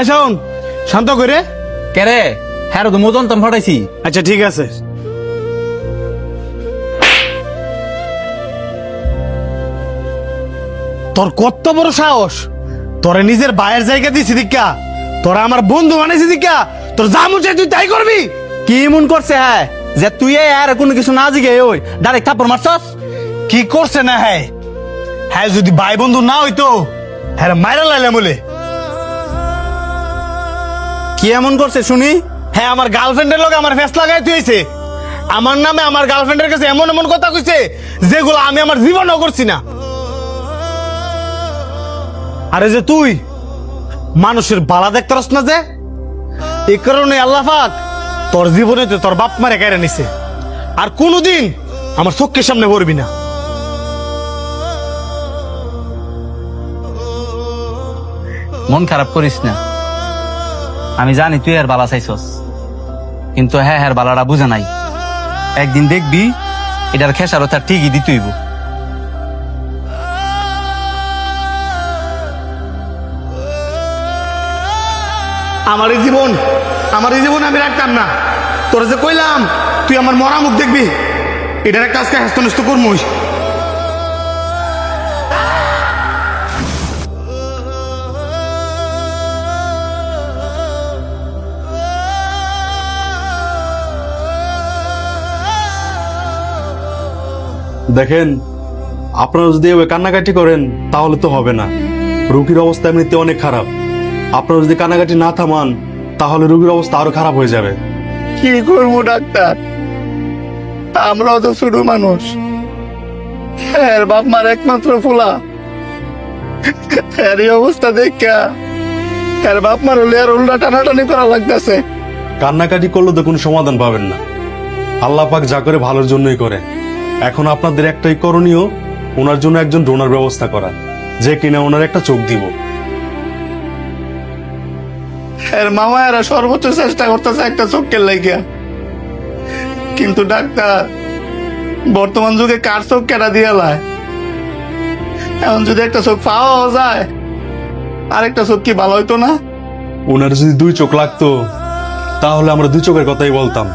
শোন, শান্ত করে। কে রে? হ্যাঁ তো মোজন তো ফটাইছি। আচ্ছা ঠিক আছে। তোর কত বড় সাহস! তোরে নিজের ভাইয়ের জায়গা দিছি দিকা, তোরা আমার বন্ধু বানাইছি দিকা, তোর যা মন চায় তুই তাই করবি। কি মন করছে হ্যাঁ যে তুই আর কোনো কিছু না জিগে ওই ডাইরেক্ট থাপ্পড় মারছস? কি করছে না হ্যাঁ? হ্যাঁ যদি ভাই বন্ধু না হইতো হ্যাঁ মাইরা লাইলাম বলে। কি এমন করছে শুনি? হ্যাঁ আমার গার্লফ্রেন্ডের লগে আমার ফেস লাগাই তুইছে, আমার নামে আমার গার্লফ্রেন্ডের কাছে এমন এমন কথা কইছে যেগুলো আমি আমার জীবনও করছি না। আরে যে তুই মানুষের বালা দেখতে রস না যে, এই কারণে আল্লাহ পাক তোর জীবনে তো তোর বাপ মারে কেড়ে নিছে, আর কোনোদিন আমার চোখের সামনে পড়বি না। মন খারাপ করিস না, আমি জানি তুই আর বালা চাইছস, কিন্তু হ্যাঁ হ্যাঁ বালাটা বুঝে নাই। একদিন দেখবি এটার খেসারও তার ঠিকই দিতেইব। আমার এই জীবন আমি রাখতাম না। তোর যে কইলাম তুই আমার মরা মুখ দেখবি, এটার একটা আজকে হ্যাস্ত নষ্ট করমুই। দেখেন, আপনারা যদি এভাবে কান্নাকাটি করেন তাহলে তো হবে না। রোগীর অবস্থা এমনিতে অনেক খারাপ, আপনারা যদি কান্নাকাটি না থামান তাহলে রোগীর অবস্থা আরো খারাপ হয়ে যাবে। কি করবো ডাক্তার, আমরাও তো ছোট মানুষ, হ্যাঁ বাপ মার একমাত্র ফোলা, এই অবস্থা দেখা হ্যাঁ বাপ মার হলে আর উল্টা টানাটানি করা লাগতেছে। কান্নাকাটি করলে তো কোনো সমাধান পাবেন না, আল্লাহ পাক যা করে ভালোর জন্যই করে। এখন আপনাদের একটাই করণীয়, ওনার জন্য একজন ডোনার ব্যবস্থা করা, যে কিনা ওনার একটা চোখ দিব। এর মামা এরা সর্বোচ্চ চেষ্টা করতেছে একটা চোখের লাগিয়া, কিন্তু ডাক্তার বর্তমান যুগে কার চোখ কেটা দিয়ে লাই? এখন যদি একটা চোখ পাওয়া যায় আরেকটা চোখ কি ভালো হইতো না? ওনার যদি 2 চোখ লাগতো তাহলে আমরা 2 চোখের কথাই বলতাম।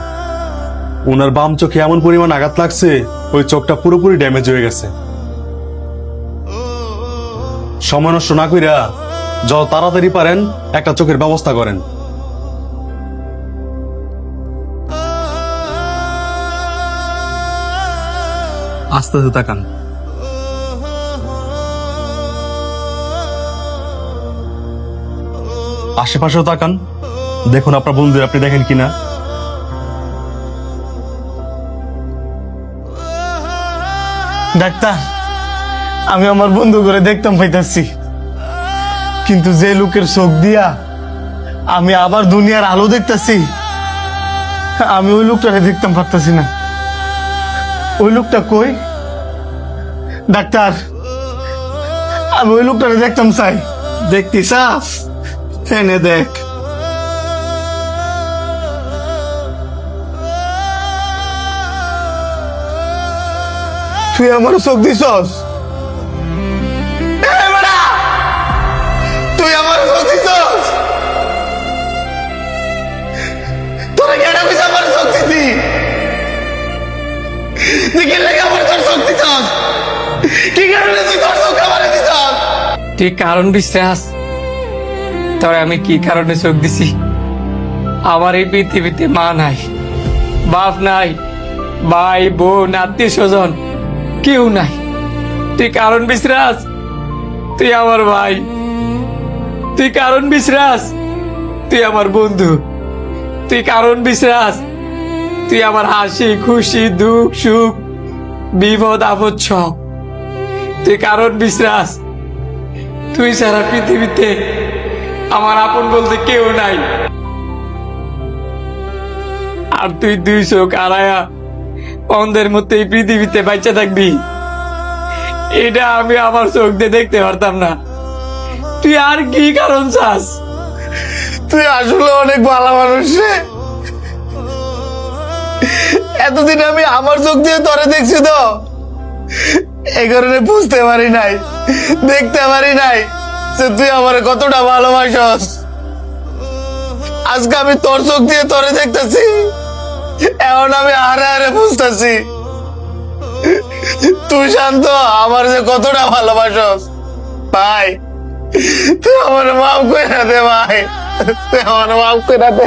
ওনার বাম চোখে এমন পরিমাণ আঘাত লাগছে, ওই চোখটা পুরোপুরি ড্যামেজ হয়ে গেছে। সময় নষ্ট না কইরা যত তাড়াতাড়ি পারেন একটা চোখের ব্যবস্থা করেন। আস্তে আস্তে তাকান। আশেপাশেও তাকান, দেখুন আপনার বন্ধুদের আপনি দেখেন কিনা। ডাক্তার আমি আমার বন্ধু করে দেখতাম পাইতাছি, কিন্তু যে লোকের চোখ দিয়া আমি আবার দুনিয়ার আলো দেখতাছি, আমি ওই লোকটাকে দেখতাম পারতাছি না। ওই লোকটা কই? ডাক্তার আমি ওই লোকটাকে দেখতাম চাই, দেখতি চাস? এনে দেখ। তুই আমার চোখ দিছস? তুই আমার চোখ দিছস? তোরা কেন কইছ আমার চোখ দিতি? তুই কি লাগে আমার তোর চোখ দিছস? কি কারণে তুই তোর চোখ আমার দিছস? ঠিক কারণ বিশ্বাস তোরে আমি কি কারণে চোখ দিছি? আমার এই পৃথিবীতে মা নাই, বাপ নাই, ভাই বোন আত্মীয় স্বজন কেউ নাই। তুই কারণ বিশ্বাস, তুই আমার ভাই। তুই কারণ বিশ্বাস, তুই আমার বন্ধু। তুই কারণ বিশ্বাস, তুই আমার হাসি খুশি দুঃখ সুখ বিপদ আপদ সব। তুই কারণ বিশ্বাস, তুই সারা পৃথিবীতে আমার আপন বলতে কেউ নাই। আর তুই 2 চোখ আড়ায়া অন্ধের মধ্যে এই পৃথিবীতে বাচ্চা থাকবি, এটা আমি আমার চোখ দিয়ে দেখতে পারতাম না। তুই আর কি কারণ চাস? তুই আসলে অনেক ভালো মানুষ রে। এতদিন আমি আমার চোখ দিয়ে তোরে দেখছি তো, এই কারণে বুঝতে পারি নাই, দেখতে পারি নাই যে তুই আমার কতটা ভালোবাসস। আজকে আমি তোর চোখ দিয়ে তোরে দেখতেছি, এখন আমি হারে হারে বুঝতেছি তুই শান্ত আমার যে কতটা ভালোবাসস। ভাই তুই আমার মাফ করে দে, ভাই তুই আমার মাফ করে দে।